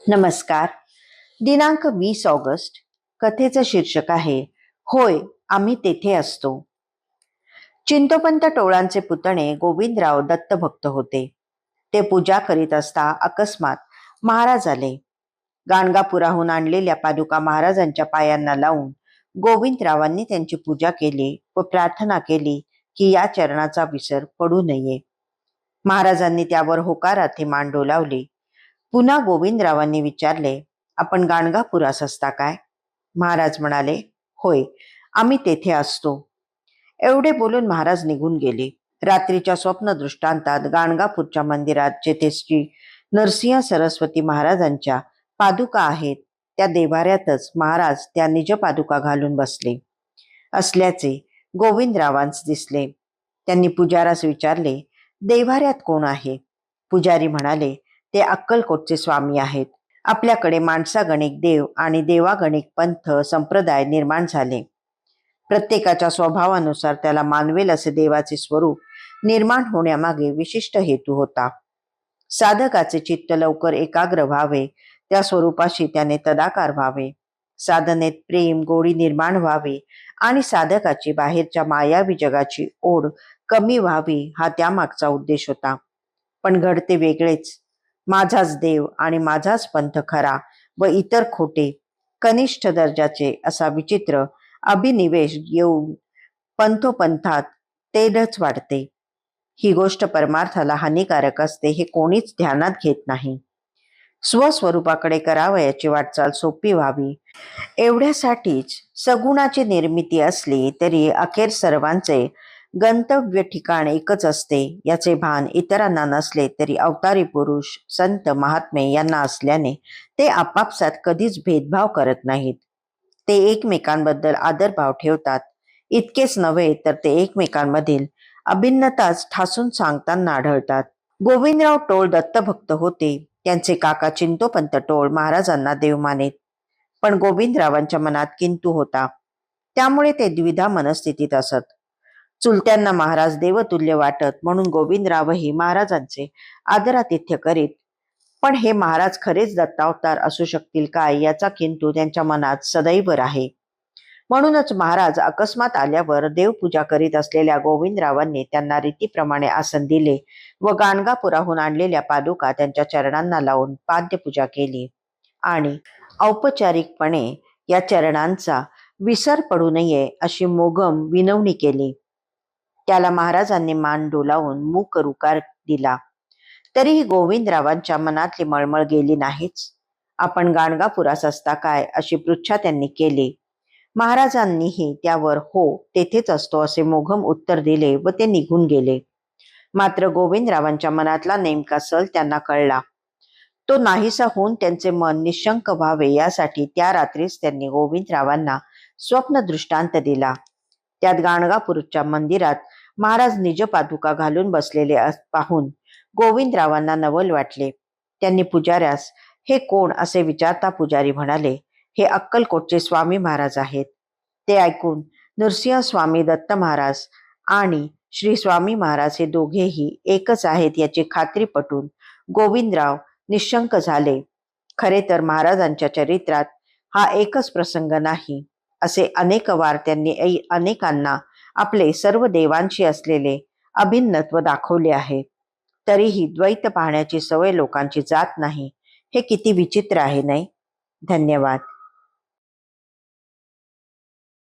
नमस्कार. दिनांक 20 ऑगस्ट. कथेचं शीर्षक आहे होय आम्ही तेथे असतो. चिंतोपंत टोळांचे पुतणे गोविंदराव दत्तभक्त होते. ते पूजा करीत असता अकस्मात महाराज आले. गाणगापुराहून आणलेल्या पादुका महाराजांच्या पायांना लावून गोविंदरावांनी त्यांची पूजा केली व प्रार्थना केली की या चरणाचा विसर पडू नये. महाराजांनी त्यावर होकारार्थी मान डोलावली. पुन्हा गोविंदरावांनी विचारले, आपण गाणगापुरास असता काय? महाराज म्हणाले, होय आम्ही तेथे असतो. एवढे बोलून महाराज निघून गेले. रात्रीच्या स्वप्न दृष्टांतात गाणगापूरच्या मंदिरात जेथे श्री नरसिंह सरस्वती महाराजांच्या पादुका आहेत त्या देव्हाऱ्यातच महाराज त्या निज पादुका घालून बसले असल्याचे गोविंदरावांस दिसले. त्यांनी पुजारास विचारले, देव्हाऱ्यात कोण आहे? पुजारी म्हणाले, ते अक्कलकोटचे स्वामी आहेत. आपल्याकडे माणसागणिक देव आणि देवागणिक पंथ संप्रदाय निर्माण झाले. प्रत्येकाच्या स्वभावानुसार त्याला मानवेल असे देवाचे स्वरूप निर्माण होण्यामागे विशिष्ट हेतू होता. साधकाचे चित्त लवकर एकाग्र व्हावे, त्या स्वरूपाशी त्याने तदाकार व्हावे, साधनेत प्रेम गोडी निर्माण व्हावी आणि साधकाची बाहेरच्या मायावी जगाची ओढ कमी व्हावी हा त्यामागचा उद्देश होता. पण घडते वेगळेच. माझाच देव आणि माझाच पंथ खरा व इतर खोटे, कनिष्ठ दर्जाचे असा विचित्र अभिनिवेश येऊन पंथोपंथात तेढच वाढते. ही गोष्ट परमार्थाला हानिकारक असते हे कोणीच ध्यानात घेत नाही. स्वस्वरूपाकडे करावयाची वाटचाल सोपी व्हावी एवढ्यासाठीच सगुणाची निर्मिती असली तरी अखेर सर्वांचे गंतव्य ठिकाण एकच असते याचे भान इतरांना नसले तरी अवतारी पुरुष संत महात्मे यांना असल्याने ते आपापसात कधीच भेदभाव करत नाहीत. ते एकमेकांबद्दल आदरभाव ठेवतात. इतकेच नव्हे तर ते एकमेकांमधील अभिन्नताच ठासून सांगताना आढळतात. गोविंदराव टोळ दत्तभक्त होते. त्यांचे काका चिंतोपंत टोळ महाराजांना देव मानेत. पण गोविंदरावांच्या मनात किंतु होता. त्यामुळे ते द्विधा मनस्थितीत असत. चुलत्यांना महाराज देवतुल्य वाटत म्हणून गोविंदरावही महाराजांचे आदरातिथ्य करीत. पण हे महाराज खरेच दत्तावतार असू शकतील काय याचा किंतु त्यांच्या मनात सदैव आहे. म्हणूनच महाराज अकस्मात आल्यावर देवपूजा करीत असलेल्या गोविंदरावांनी त्यांना रीतीप्रमाणे आसन दिले व गाणगापुराहून आणलेल्या पादुका त्यांच्या चरणांना लावून पाद्यपूजा केली आणि औपचारिकपणे या चरणांचा विसर पडू नये अशी मोघम विनवणी केली. त्याला महाराजांनी मान डोलावून मूक रुकार दिला. तरीही गोविंदरावांच्या मनातली मळमळ गेली नाहीच. आपण गाणगापुरास असता काय अशी पृच्छा त्यांनी केली. महाराजांनीही त्यावर हो तेथेच असतो असे मोघम उत्तर दिले व ते निघून गेले. मात्र गोविंदरावांच्या मनातला नेमका सल त्यांना कळला. तो नाहीसा होऊन त्यांचे मन निशंक व्हावे यासाठी त्या रात्रीच त्यांनी गोविंदरावांना स्वप्न दृष्टांत दिला. त्यात गाणगापूरच्या मंदिरात महाराज निज पादुका घालून बसलेले पाहून गोविंदरावांना नवल वाटले. त्यांनी पुजाऱ्यास हे कोण असे विचारता पुजारी म्हणाले, हे अक्कलकोटचे स्वामी महाराज आहेत. ते ऐकून नरसिंह स्वामी दत्त महाराज आणि श्री स्वामी महाराज हे दोघेही एकच आहेत याची खात्री पटून गोविंदराव निशंक झाले. खरे तर महाराजांच्या चरित्रात हा एकच प्रसंग नाही, असे अनेक वार त्यांनी अनेकांना आपले सर्व देवांशी असलेले अभिन्नत्व दाखवले आहे. तरीही द्वैत पाहण्याची सवय लोकांची जात नाही. हे किती विचित्र आहे नाही? धन्यवाद.